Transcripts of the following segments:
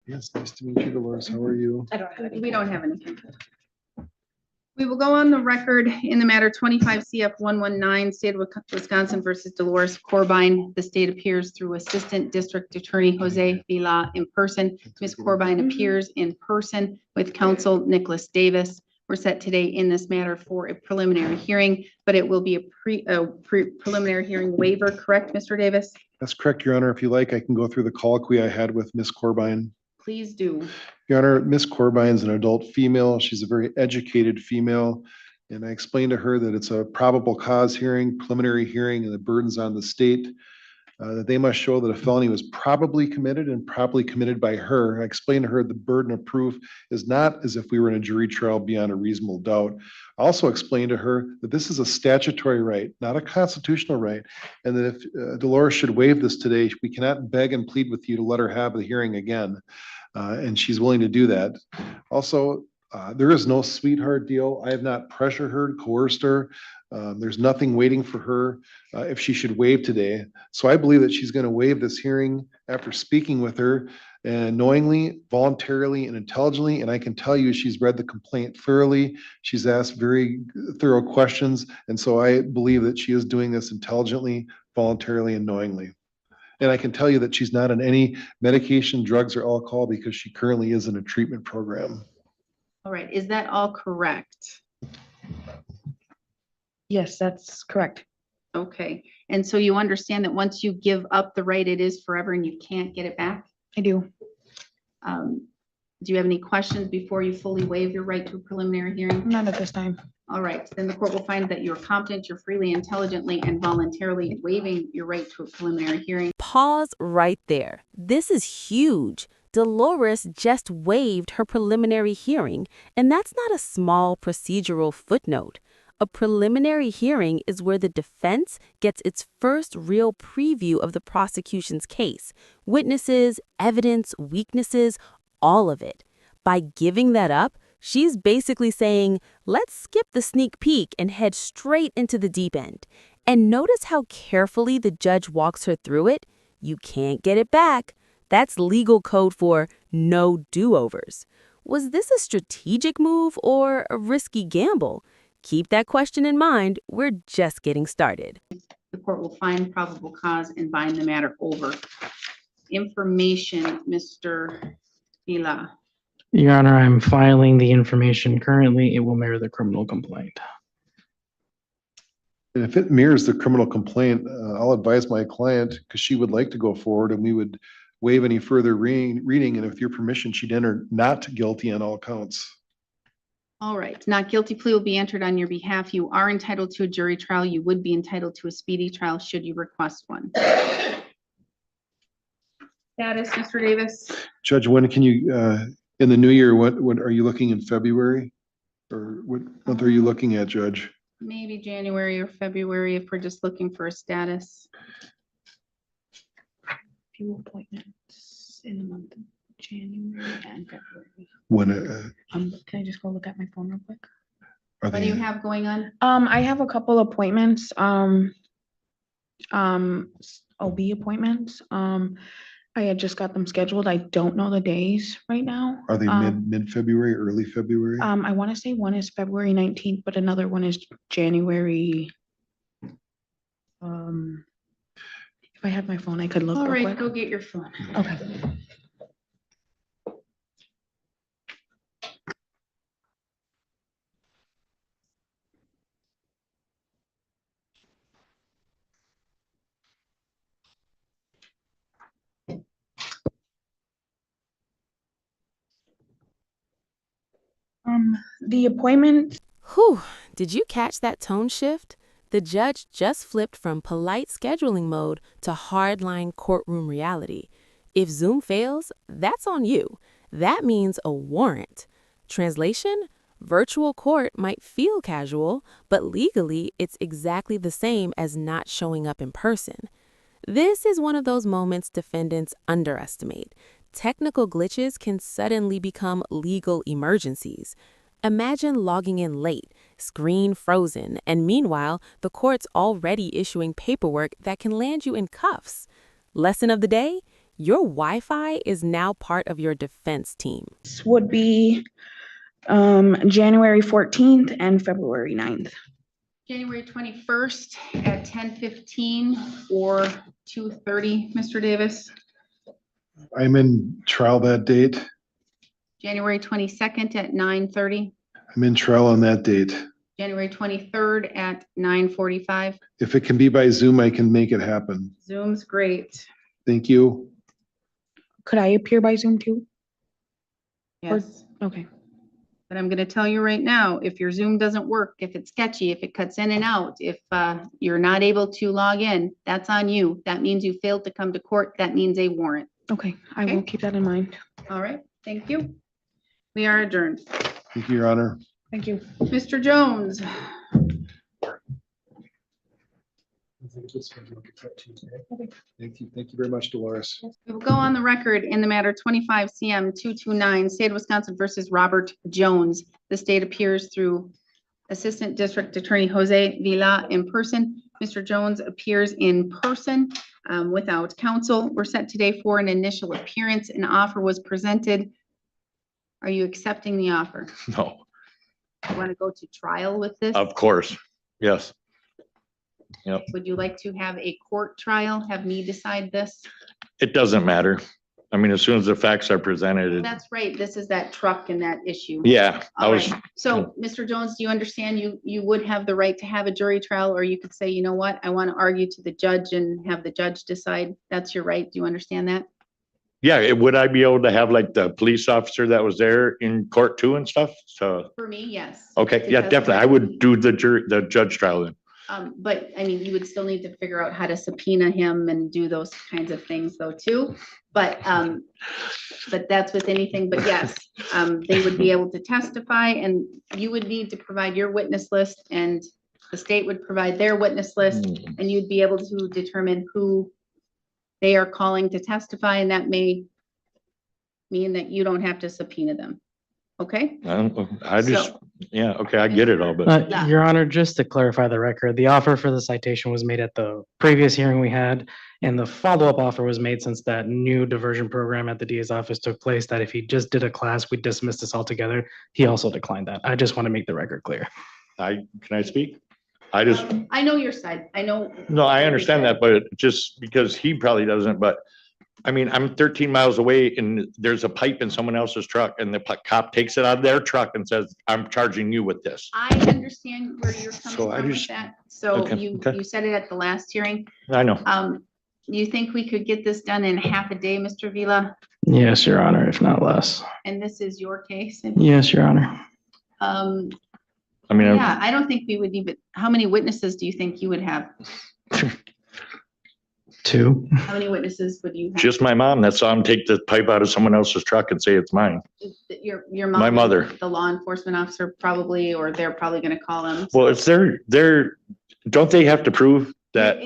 Yes, nice to meet you, Dolores. How are you? We don't have anything. We will go on the record in the matter 25 CF 119, State of Wisconsin versus Dolores Corbine. The state appears through Assistant District Attorney Jose Vila in person. Ms. Corbine appears in person with counsel Nicholas Davis. We're set today in this matter for a preliminary hearing, but it will be a preliminary hearing waiver, correct, Mr. Davis? That's correct, Your Honor. If you like, I can go through the colloquy I had with Ms. Corbine. Please do. Your Honor, Ms. Corbine is an adult female. She's a very educated female. And I explained to her that it's a probable cause hearing, preliminary hearing, and the burden's on the state. That they must show that a felony was probably committed and probably committed by her. I explained to her the burden of proof is not as if we were in a jury trial beyond a reasonable doubt. I also explained to her that this is a statutory right, not a constitutional right, and that if Dolores should waive this today, we cannot beg and plead with you to let her have the hearing again. And she's willing to do that. Also, there is no sweetheart deal. I have not pressured her, coerced her. There's nothing waiting for her if she should waive today. So I believe that she's going to waive this hearing after speaking with her and knowingly, voluntarily, and intelligently. And I can tell you she's read the complaint thoroughly. She's asked very thorough questions. And so I believe that she is doing this intelligently, voluntarily, and knowingly. And I can tell you that she's not on any medication, drugs, or alcohol because she currently is in a treatment program. All right, is that all correct? Yes, that's correct. Okay, and so you understand that once you give up the right, it is forever and you can't get it back? I do. Do you have any questions before you fully waive your right to a preliminary hearing? Not at this time. All right, then the court will find that you're competent, you're freely, intelligently, and voluntarily waiving your right to a preliminary hearing. Pause right there. This is huge. Dolores just waived her preliminary hearing, and that's not a small procedural footnote. A preliminary hearing is where the defense gets its first real preview of the prosecution's case. Witnesses, evidence, weaknesses, all of it. By giving that up, she's basically saying, let's skip the sneak peek and head straight into the deep end. And notice how carefully the judge walks her through it. You can't get it back. That's legal code for no do-overs. Was this a strategic move or a risky gamble? Keep that question in mind. We're just getting started. The court will find probable cause and bind the matter over. Information, Mr. Vila. Your Honor, I'm filing the information currently. It will mirror the criminal complaint. And if it mirrors the criminal complaint, I'll advise my client because she would like to go forward and we would waive any further reading. And with your permission, she'd enter not guilty on all counts. All right, not guilty plea will be entered on your behalf. You are entitled to a jury trial. You would be entitled to a speedy trial should you request one. Status, Mr. Davis? Judge, when can you, in the new year, what are you looking in February? Or what month are you looking at, Judge? Maybe January or February if we're just looking for a status. Few appointments in the month of January and February. When Can I just go look at my phone real quick? are What do you they? have going on? I have a couple appointments, OB appointments. I had just got them scheduled. I don't know the days right now. Are they mid-February, early February? I want to say one is February 19th, but another one is January. If I had my phone, I could look All real right, quick. go get your phone. Okay. The appointment. Whew, did you catch that tone shift? The judge just flipped from polite scheduling mode to hardline courtroom reality. If Zoom fails, that's on you. That means a warrant. Translation? Virtual court might feel casual, but legally it's exactly the same as not showing up in person. This is one of those moments defendants underestimate. Technical glitches can suddenly become legal emergencies. Imagine logging in late, screen frozen, and meanwhile, the court's already issuing paperwork that can land you in cuffs. Lesson of the day? Your Wi-Fi is now part of your defense team. This would be January 14th and February 9th. January 21st at 10:15 or 2:30, Mr. Davis. I'm in trial that date. January 22nd at 9:30. I'm in trial on that date. January 23rd at 9:45. If it can be by Zoom, I can make it happen. Zoom's great. Thank you. Could I appear by Zoom too? Yes. Okay. But I'm gonna tell you right now, if your Zoom doesn't work, if it's sketchy, if it cuts in and out, if you're not able to log in, that's on you. That means you failed to come to court. That means a warrant. Okay, I will Okay. keep that in mind. All right, thank you. We are adjourned. Thank you, Your Honor. Thank you. Mr. Jones. Thank you. Thank you very much, Dolores. We will go on the record in the matter 25 CM 229, State of Wisconsin versus Robert Jones. The state appears through Assistant District Attorney Jose Vila in person. Mr. Jones appears in person without counsel. We're set today for an initial appearance. An offer was presented. Are you accepting the offer? No, You want to go to trial with this? of course. Yes. Would you like to have a court trial? Have me decide this? It doesn't matter. I mean, as soon as the facts are presented, That's right. This is that truck and that issue. yeah, I All was, right. So, Mr. Jones, do you understand you would have the right to have a jury trial, or you could say, you know what, I want to argue to the judge and have the judge decide? That's your right. Do you understand that? yeah, would I be able to have like the police officer that was there in court too and stuff? So, For me, yes. okay, To yeah, definitely. I testify. would do the judge trial then. But I mean, you would still need to figure out how to subpoena him and do those kinds of things though too. But that's with anything, but yes, they would be able to testify and you would need to provide your witness list and the state would provide their witness list and you'd be able to determine who they are calling to testify, and that may mean that you don't have to subpoena them. Okay? I just, So- yeah, okay, I get it all, but Yeah. Your Honor, just to clarify the record, the offer for the citation was made at the previous hearing we had, and the follow-up offer was made since that new diversion program at the DA's office took place, that if he just did a class, we'd dismiss this altogether. He also declined that. I just want to make the record clear. can I speak? I just, I know your side. I know. no, I understand that, but just because he probably doesn't, but I mean, I'm 13 miles away and there's a pipe in someone else's truck and the cop takes it out of their truck and says, I'm charging you with this. I understand where you're coming So I from with just- that. So Okay, you okay. said it at the last hearing. I know. You think we could get this done in half a day, Mr. Vila? Yes, Your Honor, if not less. And this is your case? Yes, Your Honor. I mean, Yeah, I don't think we would even, how many witnesses do you think you would have? 2. How many witnesses would you have? just my mom that saw him take the pipe out of someone else's truck and say it's mine. Your mom? My mother. The law enforcement officer probably, or they're probably gonna call them. Well, it's don't they have to prove that?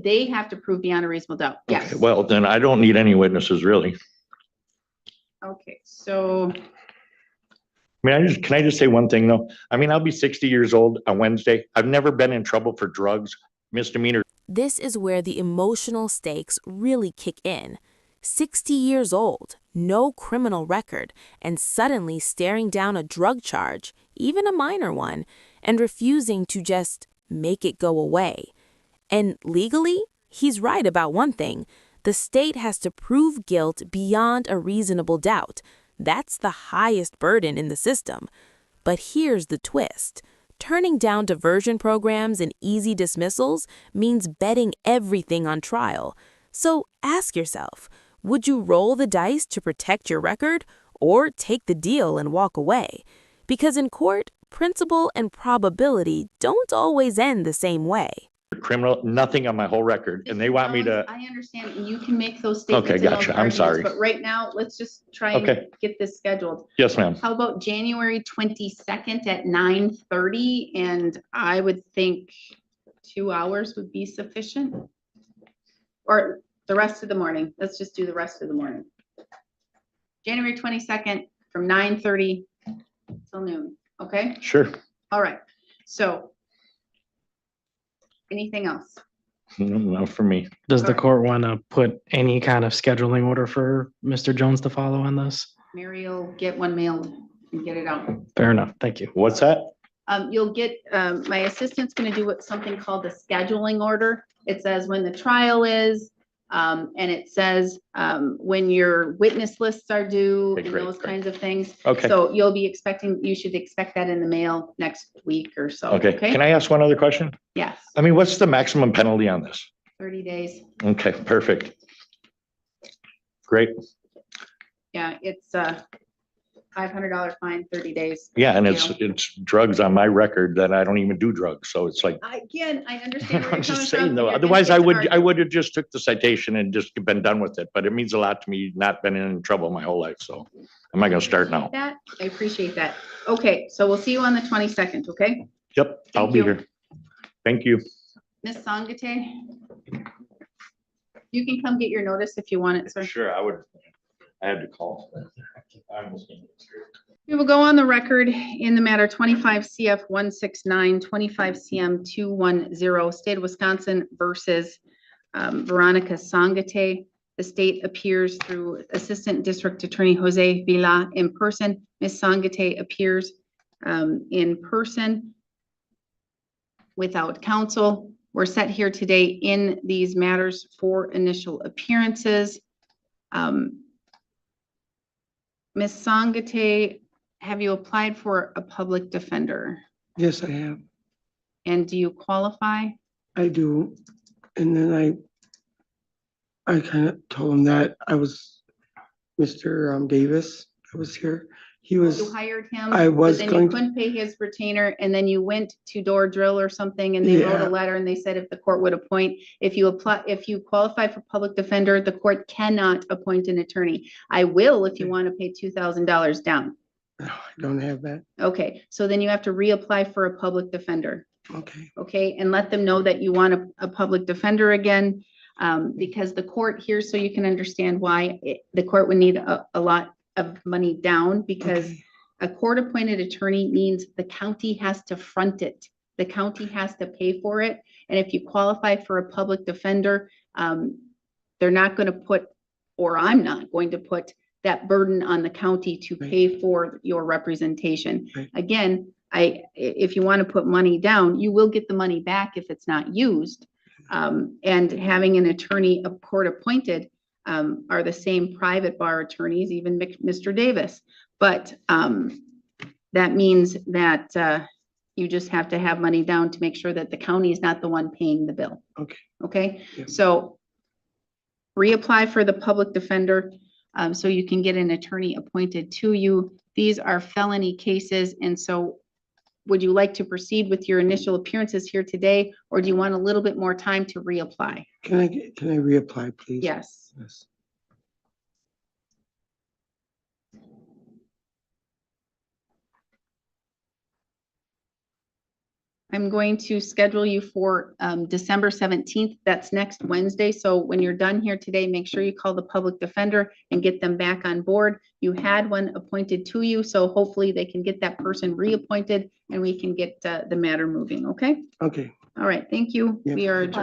They have to prove beyond a reasonable doubt, yes. Okay, well, then I don't need any witnesses really. Okay, so, I mean, can I just say one thing though? I mean, I'll be 60 years old on Wednesday. I've never been in trouble for drugs, misdemeanor. This is where the emotional stakes really kick in. 60 years old, no criminal record, and suddenly staring down a drug charge, even a minor one, and refusing to just make it go away. And legally, he's right about one thing. The state has to prove guilt beyond a reasonable doubt. That's the highest burden in the system. But here's the twist. Turning down diversion programs and easy dismissals means betting everything on trial. So ask yourself, would you roll the dice to protect your record or take the deal and walk away? Because in court, principle and probability don't always end the same way. Criminal, nothing on my whole record, and they want me to, I understand, and you can make those statements. Okay, and those gotcha. I'm arguments, sorry. But right now, let's just try and Okay. get this scheduled. yes, ma'am. How about January 22nd at 9:30? And I would think 2 hours would be sufficient. Or the rest of the morning. Let's just do the rest of the morning. January 22nd from 9:30 till noon, okay? Sure. All right, so anything else? Not for me. Does the Alright. court want to put any kind of scheduling order for Mr. Jones to follow on this? Mary will get one mailed and get it out. Fair enough. Thank you. What's that? You'll get, my assistant's gonna do something called the scheduling order. It says when the trial is, and it says, when your witness lists are due Okay, and great, those great. kinds of things. Okay. So you should expect that in the mail next week or so. Okay. Can I ask one other question? Yes, I mean, what's the maximum penalty on this? 30 days. Okay, perfect. Great. Yeah, it's $500 fine, 30 days. Yeah, and Yeah. it's drugs on my record that I don't even do drugs. So it's like, Again, I understand where I'm you're coming just from. saying though, You're gonna otherwise get I to would argue. have just took the citation and just been done with it. But it means a lot to me, not been in trouble my whole life. So I'm not gonna start now. I appreciate that. Okay, so we'll see you on the 22nd, okay? Yep, I'll Thank be you. here. Thank you. Ms. Sangate? You can come get your notice if you want it, sir. Sure, I had to call. We will go on the record in the matter 25 CF 169, 25 CM 210, State of Wisconsin versus Veronica Sangate. The state appears through Assistant District Attorney Jose Vila in person. Ms. Sangate appears in person without counsel. We're set here today in these matters for initial appearances. Ms. Sangate, have you applied for a public defender? Yes, I have. And do you qualify? I do. And then I kind of told him that I was Mr. Davis. I was here. He You was, hired him? I was But then going you to- couldn't pay his retainer, and then you went to Door Drill or something, and they wrote Yeah. a letter, and they said if the court would appoint, if you qualify for public defender, the court cannot appoint an attorney. I will if you want to pay $2,000 down. no, I don't have that. Okay, so then you have to reapply for a public defender. Okay, Okay, and let them know that you want a public defender again. Because the court here, so you can understand why the court would need a lot of money down, because okay, a court-appointed attorney means the county has to front it. The county has to pay for it. And if you qualify for a public defender, they're not going to put, or I'm not going to put that burden on the county to pay for your representation. Right. Again, if you want to put money down, you will get the money back if it's not used. And having an attorney, a court-appointed, are the same private bar attorneys, even Mr. Davis. But that means that you just have to have money down to make sure that the county is not the one paying the bill. Okay. Okay, Yeah. so reapply for the public defender so you can get an attorney appointed to you. These are felony cases, and so would you like to proceed with your initial appearances here today, or do you want a little bit more time to reapply? can I reapply, please? Yes. Yes. I'm going to schedule you for December 17th. That's next Wednesday. So when you're done here today, make sure you call the public defender and get them back on board. You had one appointed to you, so hopefully they can get that person reappointed and we can get the matter moving, okay? Okay. All right, thank you. Yeah. We are adjourned.